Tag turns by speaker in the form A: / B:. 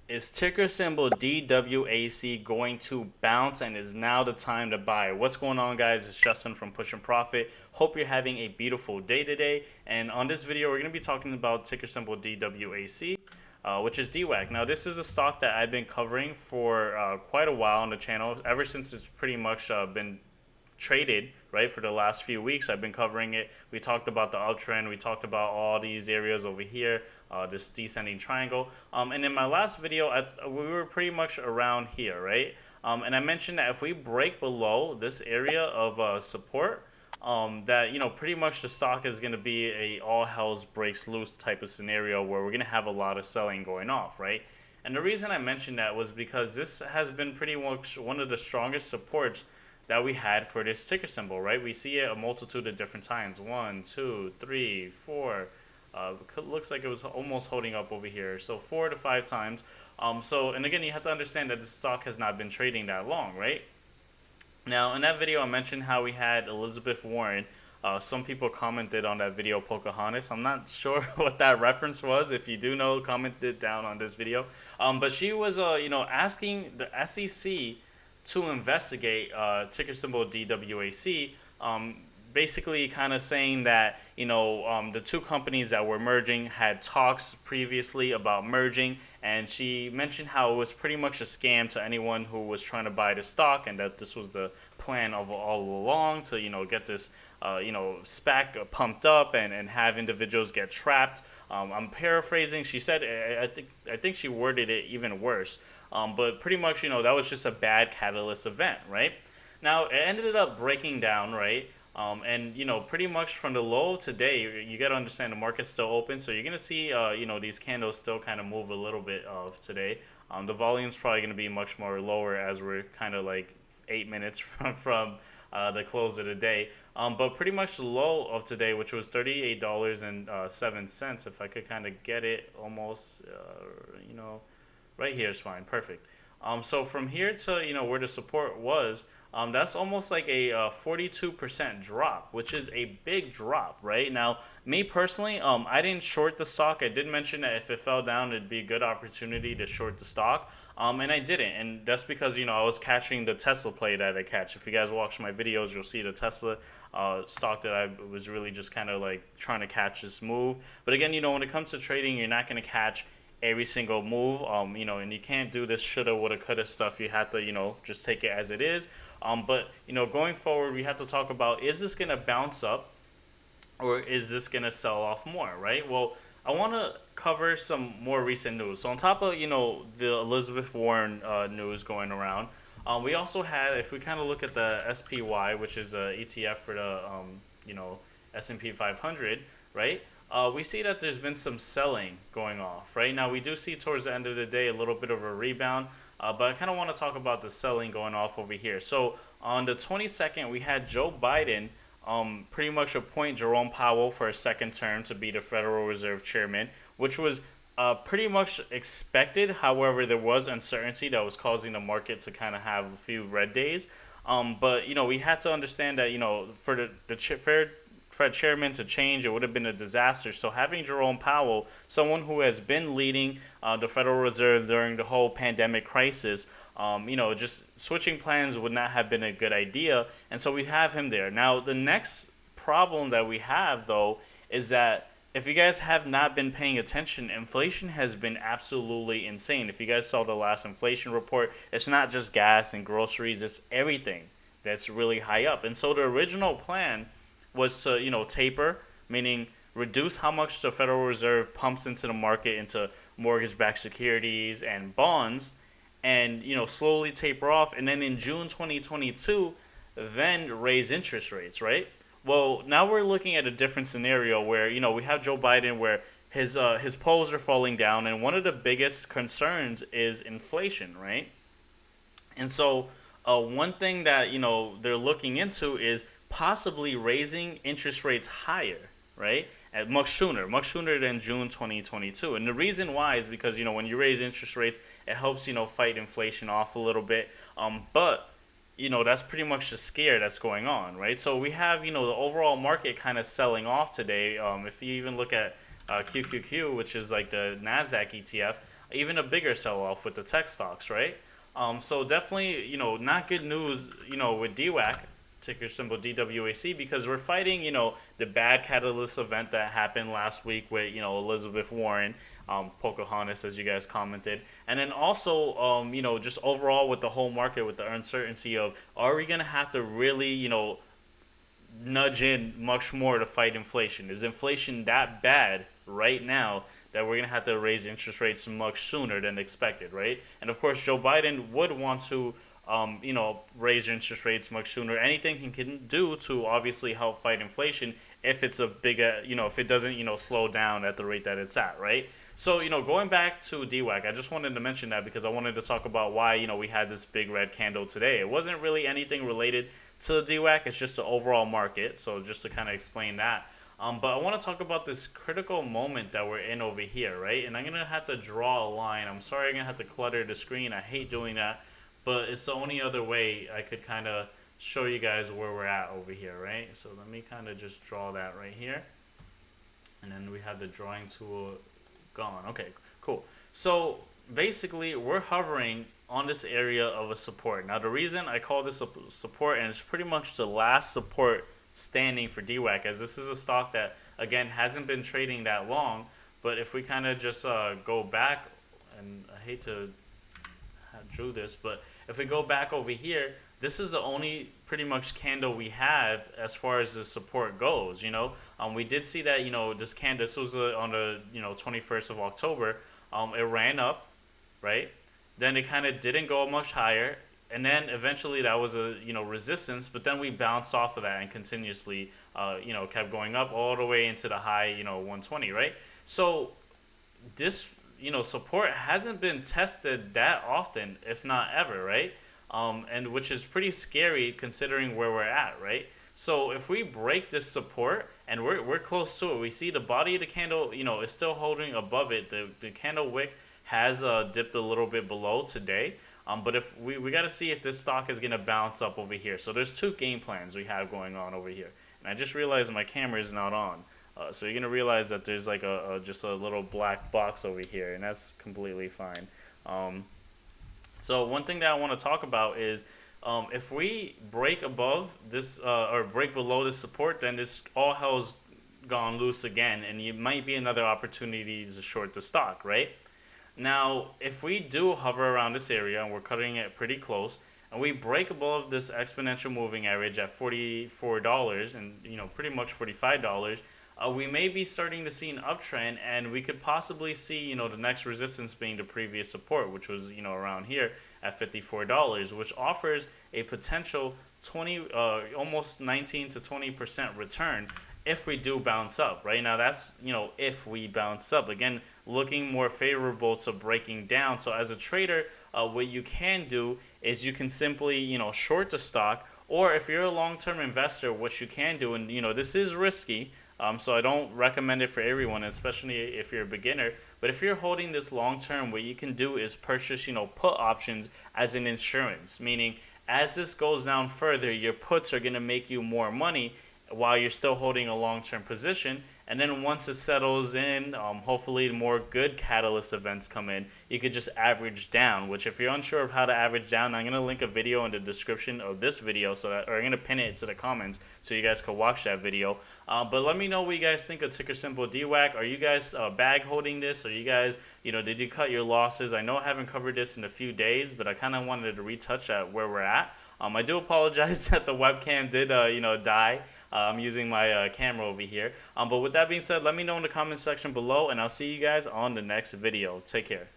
A: Is ticker symbol DWAC going to bounce and is now the time to buy? What's going on, guys? It's Justin from Push and Profit. Hope you're having a beautiful day today. And on this video, we're going to be talking about ticker symbol DWAC, which is DWAC. Now, this is a stock that I've been covering for quite a while on the channel, ever since it's pretty much been traded, right? For the last few weeks I've been covering it. We talked about the uptrend, we talked about all these areas over here, this descending triangle, and in my last video we were pretty much around here, right? And I mentioned that if we break below this area of support, that pretty much the stock is going to be a all hell's breaks loose type of scenario where we're going to have a lot of selling going off, right? And the reason I mentioned that was because this has been pretty much one of the strongest supports that we had for this ticker symbol, right? We see it a multitude of different times. 1, 2, 3, 4. Looks like it was almost holding up over here. So 4 to 5 times. And again, you have to understand that the stock has not been trading that long, right? Now, in that video, I mentioned how we had Elizabeth Warren. Some people commented on that video, Pocahontas. I'm not sure what that reference was. If you do know, comment it down on this video. But she was, asking the SEC to investigate ticker symbol DWAC, basically kind of saying that the two companies that were merging had talks previously about merging, and she mentioned how it was pretty much a scam to anyone who was trying to buy the stock, and that this was the plan of all along to get this SPAC pumped up and have individuals get trapped. I'm paraphrasing. She said, I think she worded it even worse. But pretty much, that was just a bad catalyst event, right? Now, it ended up breaking down, right? And pretty much from the low today, you got to understand the market's still open. So you're going to see, these candles still kind of move a little bit of today. The volume's probably going to be much more lower as we're kind of like 8 minutes from the close of the day. But pretty much the low of today, which was $38.07, if I could kind of get it almost, right here is fine. Perfect. So from here to, where the support was, that's almost like a 42% drop, which is a big drop, right? Now, me personally, I didn't short the stock. I did mention that if it fell down, it'd be a good opportunity to short the stock. And I didn't. And that's because, I was catching the Tesla play that I catch. If you guys watch my videos, you'll see the Tesla stock that I was really just kind of like trying to catch this move. But again, when it comes to trading, you're not going to catch every single move, and you can't do this shoulda, woulda, coulda stuff. You have to, just take it as it is. But going forward, we have to talk about, is this going to bounce up or is this going to sell off more, right? Well, I want to cover some more recent news. So on top of, the Elizabeth Warren news going around, we also had, if we kind of look at the SPY, which is a ETF for the, S&P 500, right? We see that there's been some selling going off, right? Now, we do see towards the end of the day a little bit of a rebound, but I kind of want to talk about the selling going off over here. So on the 22nd, we had Joe Biden pretty much appoint Jerome Powell for a second term to be the Federal Reserve Chairman, which was pretty much expected. However, there was uncertainty that was causing the market to kind of have a few red days. But, we had to understand that, for the Fed chairman to change, it would have been a disaster. So having Jerome Powell, someone who has been leading the Federal Reserve during the whole pandemic crisis, just switching plans would not have been a good idea. And so we have him there. Now, the next problem that we have, though, is that if you guys have not been paying attention, inflation has been absolutely insane. If you guys saw the last inflation report, it's not just gas and groceries, it's everything that's really high up. And so the original plan was to, taper, meaning reduce how much the Federal Reserve pumps into the market, into mortgage-backed securities and bonds, and, slowly taper off. And then in June 2022, then raise interest rates, right? Well, now we're looking at a different scenario where, we have Joe Biden where his polls are falling down, and one of the biggest concerns is inflation, right? And so one thing that, they're looking into is possibly raising interest rates higher, right? At much sooner than June 2022. And the reason why is because, when you raise interest rates, it helps, fight inflation off a little bit. But that's pretty much the scare that's going on, right? So we have, the overall market kind of selling off today. If you even look at QQQ, which is like the NASDAQ ETF, even a bigger sell-off with the tech stocks, right? So definitely, not good news, with DWAC, ticker symbol DWAC, because we're fighting, the bad catalyst event that happened last week with, Elizabeth Warren, Pocahontas, as you guys commented. And then also, just overall with the whole market, with the uncertainty of, are we going to have to really, nudge in much more to fight inflation? Is inflation that bad right now that we're going to have to raise interest rates much sooner than expected, right? And of course, Joe Biden would want to, raise interest rates much sooner. Anything he can do to obviously help fight inflation if it's a big, if it doesn't, slow down at the rate that it's at, right? So, going back to DWAC, I just wanted to mention that because I wanted to talk about why, we had this big red candle today. It wasn't really anything related to the DWAC. It's just the overall market. So just to kind of explain that. But I want to talk about this critical moment that we're in over here, right? And I'm going to have to draw a line. I'm sorry I'm going to have to clutter the screen. I hate doing that. But it's the only other way I could kind of show you guys where we're at over here, right? So let me kind of just draw that right here. And then we have the drawing tool gone. Okay, cool. So basically, we're hovering on this area of a support. Now, the reason I call this a support, and it's pretty much the last support standing for DWAC, as this is a stock that, again, hasn't been trading that long. But if we kind of just go back, and I hate to drew this, but if we go back over here, this is the only pretty much candle we have as far as the support goes. We did see that this candle, this was on the 21st of October. It ran up, right? Then it kind of didn't go much higher, and then eventually that was a resistance, but then we bounced off of that and continuously kept going up all the way into the high 120, right? So this support hasn't been tested that often, if not ever, right? And which is pretty scary considering where we're at, right? So if we break this support, and we're close to it, we see the body of the candle, is still holding above it. The candle wick has dipped a little bit below today. But if we got to see if this stock is going to bounce up over here. So there's two game plans we have going on over here. And I just realized my camera is not on. So you're going to realize that there's like just a little black box over here, and that's completely fine. So one thing that I want to talk about is if we break above this or break below this support, then this all hell's gone loose again, and it might be another opportunity to short the stock, right? Now, if we do hover around this area, and we're cutting it pretty close, and we break above this exponential moving average at $44 and pretty much $45, we may be starting to see an uptrend, and we could possibly see the next resistance being the previous support, which was around here at $54, which offers a potential almost 19 to 20% return if we do bounce up. Right now, that's if we bounce up, again looking more favorable to breaking down. So as a trader, what you can do is you can simply short the stock, or if you're a long-term investor, what you can do, and this is risky. So I don't recommend it for everyone, especially if you're a beginner. But if you're holding this long term, what you can do is purchase, put options as an insurance. Meaning, as this goes down further, your puts are going to make you more money while you're still holding a long-term position. And then once it settles in, hopefully more good catalyst events come in, you could just average down, which if you're unsure of how to average down, I'm going to link a video in the description of this video, or I'm going to pin it to the comments so you guys can watch that video. But let me know what you guys think of ticker symbol DWAC. Are you guys bag holding this? Are you guys, did you cut your losses? I know I haven't covered this in a few days, but I kind of wanted to retouch at where we're at. I do apologize that the webcam did, die. I'm using my camera over here. But with that being said, let me know in the comment section below, and I'll see you guys on the next video. Take care.